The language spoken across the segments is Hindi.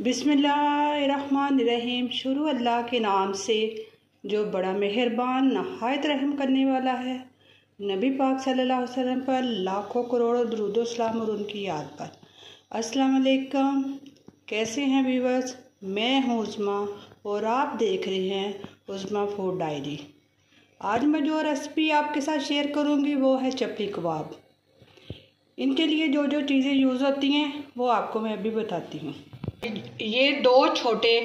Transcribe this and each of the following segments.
बिस्मिल्लाहिर्रहमानिर्रहीम। शुरू अल्लाह के नाम से जो बड़ा मेहरबान नहायत रहम करने वाला है। नबी पाक सल्लल्लाहु अलैहि वसल्लम पर लाखों करोड़ों दुरूद व सलाम और उनकी याद पर। अस्सलाम वालेकुम, कैसे हैं व्यूअर्स? मैं हूँ उस्मा और आप देख रहे हैं उस्मा फूड डायरी। आज मैं जो रेसिपी आपके साथ शेयर करूँगी वो है चपली कबाब। इनके लिए जो जो चीज़ें यूज़ होती हैं वो आपको मैं अभी बताती हूँ। ये 2 छोटे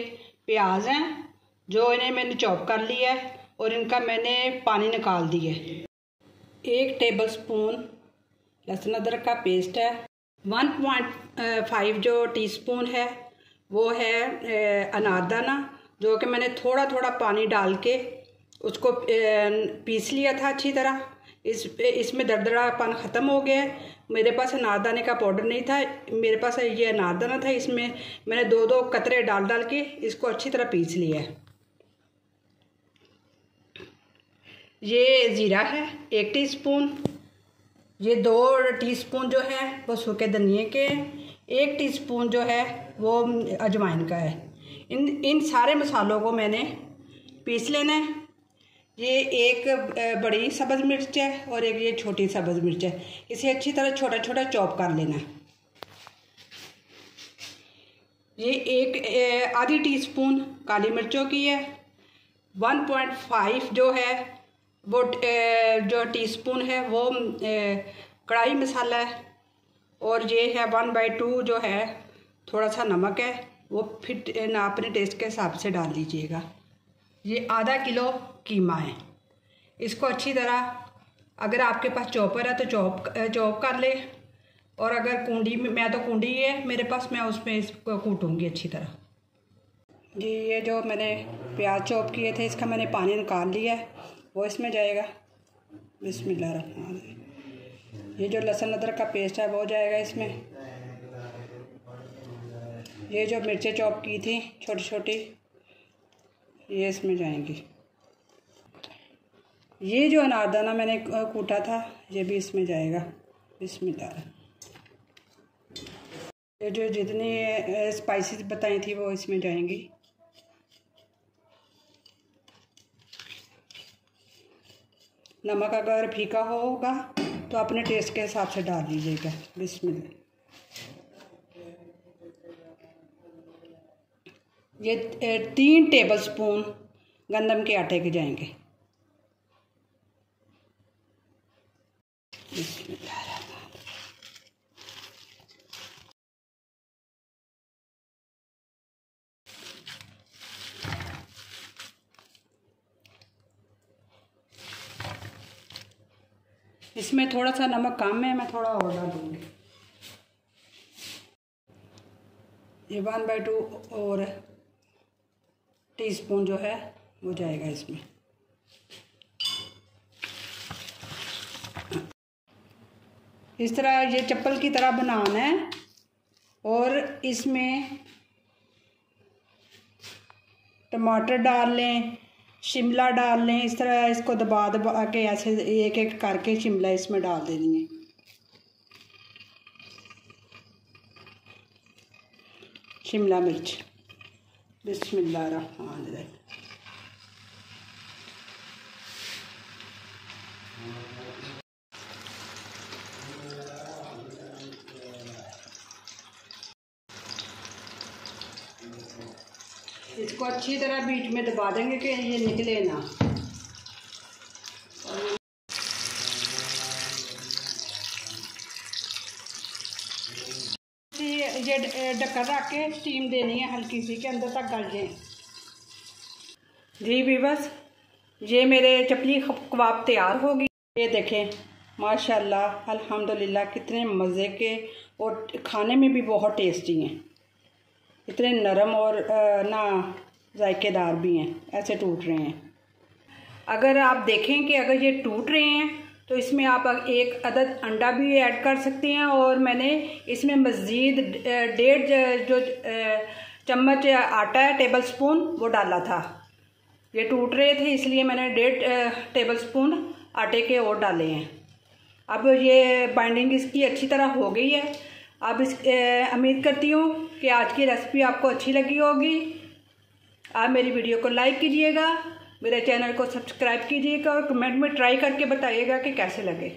प्याज हैं जो इन्हें मैंने चॉप कर लिया है और इनका मैंने पानी निकाल दिया है। 1 टेबलस्पून लहसुन अदरक का पेस्ट है। 1.5 जो टीस्पून है वो है अनारदाना, जो कि मैंने थोड़ा थोड़ा पानी डाल के उसको पीस लिया था अच्छी तरह। इसमें दरदरापन ख़त्म हो गया है। मेरे पास अनारदाने का पाउडर नहीं था, मेरे पास ये अनारदाना था। इसमें मैंने 2-2 कतरे डाल के इसको अच्छी तरह पीस लिया है। ये ज़ीरा है 1 टीस्पून। ये 2 टीस्पून जो है वो सूखे धनिए के, 1 टीस्पून जो है वो अजवाइन का है। इन सारे मसालों को मैंने पीस लेना है। ये 1 बड़ी सब्ज़ मिर्च है और एक ये छोटी सब्ज़ मिर्च है। इसे अच्छी तरह छोटा छोटा चॉप कर लेना है। ये 1 आधी टीस्पून काली मिर्चों की है। 1.5 जो है वो जो टीस्पून है वो कढ़ाई मसाला है। और ये है 1/2 जो है थोड़ा सा नमक है, वो फिर अपने टेस्ट के हिसाब से डाल लीजिएगा। ये आधा किलो कीमा है। इसको अच्छी तरह, अगर आपके पास चॉपर है तो चॉप कर ले, और अगर कूंडी में, मैं तो कूंडी है मेरे पास, मैं उसमें इसको कूटूँगी अच्छी तरह। जी, ये जो मैंने प्याज चॉप किए थे इसका मैंने पानी निकाल लिया है, वो इसमें जाएगा। बिस्मिल्लाहिर्रहमानिर्रहीम। ये जो लहसुन अदरक का पेस्ट है वो जाएगा इसमें। ये जो मिर्चें चॉप की थी छोटी छोटी, ये इसमें जाएंगी। ये जो अनारदाना मैंने कूटा था ये भी इसमें जाएगा। बिस्मिल्लाह। ये जो जितनी स्पाइसेस बताई थी वो इसमें जाएंगी। नमक अगर फीका होगा तो अपने टेस्ट के हिसाब से डाल लीजिएगा। बिस्मिल्लाह। ये 3 टेबलस्पून गंदम के आटे के जाएंगे। इसमें थोड़ा सा नमक कम है, मैं थोड़ा और डाल दूँगी। ये 1/2 और टीस्पून जो है वो जाएगा इसमें। इस तरह ये चप्पल की तरह बनाना है और इसमें टमाटर डाल लें, शिमला डाल लें। इस तरह इसको दबा दबा के ऐसे एक एक करके शिमला इसमें डाल देनी है। शिमला मिर्च। बिस्मिल्लाहिर्रहमानिर्रहीम। इसको अच्छी तरह बीच में दबा देंगे कि ये निकले ना। ये ढक्कन रख के स्टीम देनी है हल्की सी, के अंदर तक गल जाए। जी व्यूअर्स, ये मेरे चपली कबाब तैयार हो गई। ये देखें माशाल्लाह अल्हम्दुलिल्लाह कितने मज़े के और खाने में भी बहुत टेस्टी हैं। इतने नरम और ना जायकेदार भी हैं, ऐसे टूट रहे हैं। अगर आप देखें कि अगर ये टूट रहे हैं तो इसमें आप एक अदद अंडा भी ऐड कर सकते हैं, और मैंने इसमें मज़ीद 1.5 जो चम्मच आटा है टेबल स्पून वो डाला था। ये टूट रहे थे इसलिए मैंने 1.5 टेबल स्पून आटे के और डाले हैं। अब ये बाइंडिंग इसकी अच्छी तरह हो गई है। अब उम्मीद करती हूँ कि आज की रेसिपी आपको अच्छी लगी होगी। आप मेरी वीडियो को लाइक कीजिएगा, मेरे चैनल को सब्सक्राइब कीजिएगा और कमेंट में ट्राई करके बताइएगा कि कैसे लगे।